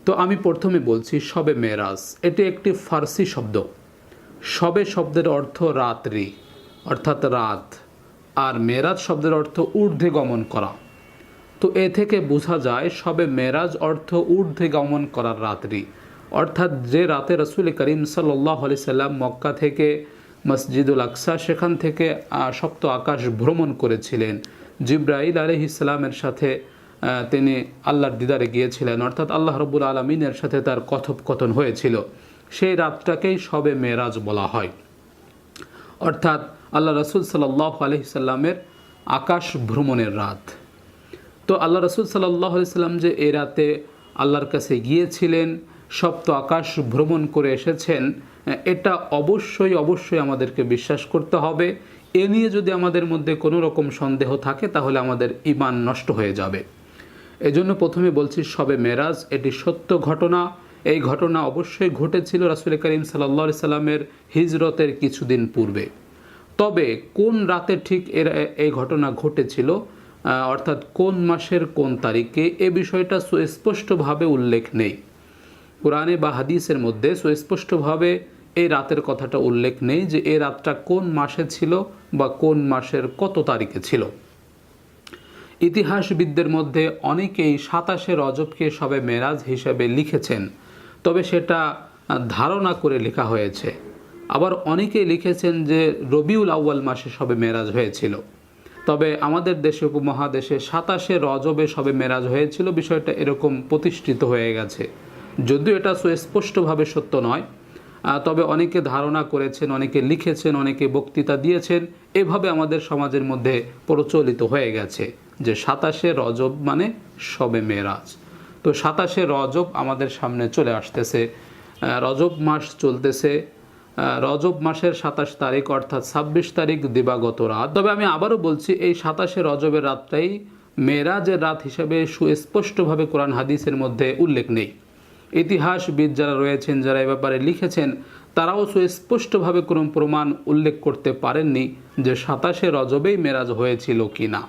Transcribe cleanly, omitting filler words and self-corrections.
তো আমি প্রথমে বলছি শবে মেরাজ এটি একটি ফার্সি শব্দ। শবে শব্দের অর্থ রাত্রি অর্থাৎ রাত, আর মেরাজ শব্দের অর্থ ঊর্ধ্বে গমন করা। তো এ থেকে বোঝা যায় শবে মেরাজ অর্থ ঊর্ধ্বে গমন করার রাত্রি, অর্থাৎ যে রাতে রসুল করিম সাল্লাল্লাহু আলাইহি সাল্লাম মক্কা থেকে মসজিদুল আকসা সেখান থেকে সপ্ত আকাশ ভ্রমণ করেছিলেন। জিব্রাইল আলাইহিস সালামের সাথে তিনি আল্লাহর দিদারে গিয়েছিলেন, অর্থাৎ আল্লাহ রব্বুল আলমিনের সাথে তার কথোপকথন হয়েছিল। সেই রাতটাকেই শবে মেরাজ বলা হয়, অর্থাৎ আল্লাহ রসুল সাল্লাল্লাহু আলাইহি সাল্লামের আকাশ ভ্রমণের রাত। তো আল্লাহ রসুল সাল্লাল্লাহু আলাইহি সাল্লাম যে এই রাতে আল্লাহর কাছে গিয়েছিলেন, সপ্ত আকাশ ভ্রমণ করে এসেছেন, এটা অবশ্যই আমাদেরকে বিশ্বাস করতে হবে। এ নিয়ে যদি আমাদের মধ্যে কোনো রকম সন্দেহ থাকে তাহলে আমাদের ঈমান নষ্ট হয়ে যাবে। এজন্য প্রথমে বলছি শবে মেরাজ এটি সত্য ঘটনা। এই ঘটনা অবশ্যই ঘটেছিল রাসূল করিম সাল্লাল্লাহু আলাইহি সাল্লামের হিজরতের কিছুদিন পূর্বে। তবে কোন রাতে ঠিক এই ঘটনা ঘটেছিল, অর্থাৎ কোন মাসের কোন তারিখে, এ বিষয়টা সুস্পষ্টভাবে উল্লেখ নেই। কোরআনে বা হাদিসের মধ্যে সুস্পষ্টভাবে এই রাতের কথাটা উল্লেখ নেই যে এই রাতটা কোন মাসে ছিল বা কোন মাসের কত তারিখে ছিল। ইতিহাসবিদদের মধ্যে অনেকেই 27শে রজবকে শবে মেরাজ হিসেবে লিখেছেন, তবে সেটা ধারণা করে লেখা হয়েছে। আবার অনেকেই লিখেছেন যে রবিউল আউয়াল মাসে শবে মেরাজ হয়েছিল। তবে আমাদের দেশে উপমহাদেশে 27শে রজবে শবে মেরাজ হয়েছিল, বিষয়টা এরকম প্রতিষ্ঠিত হয়ে গেছে। যদিও এটা সুস্পষ্টভাবে সত্য নয়, তবে অনেকে ধারণা করেছেন, অনেকে লিখেছেন, অনেকে বক্তৃতা দিয়েছেন। এভাবে আমাদের সমাজের মধ্যে প্রচলিত হয়ে গেছে যে 27শে রজব মানে শবে মেরাজ। তো 27শে রজব আমাদের সামনে চলে আসতেছে, রজব মাস চলতেছে। রজব মাসের 27 তারিখ অর্থাৎ 26 তারিখ দিবাগত রাত। তবে আমি আবারও বলছি এই 27শে রজবের রাতটাই মেরাজের রাত হিসেবে সুস্পষ্টভাবে কোরআন হাদিসের মধ্যে উল্লেখ নেই। ইতিহাসবিদ যারা রয়েছেন, যারা এ ব্যাপারে লিখেছেন, তারাও সুস্পষ্টভাবে কোনো প্রমাণ উল্লেখ করতে পারেননি যে 27শে রজবেই মেরাজ হয়েছিল কি না।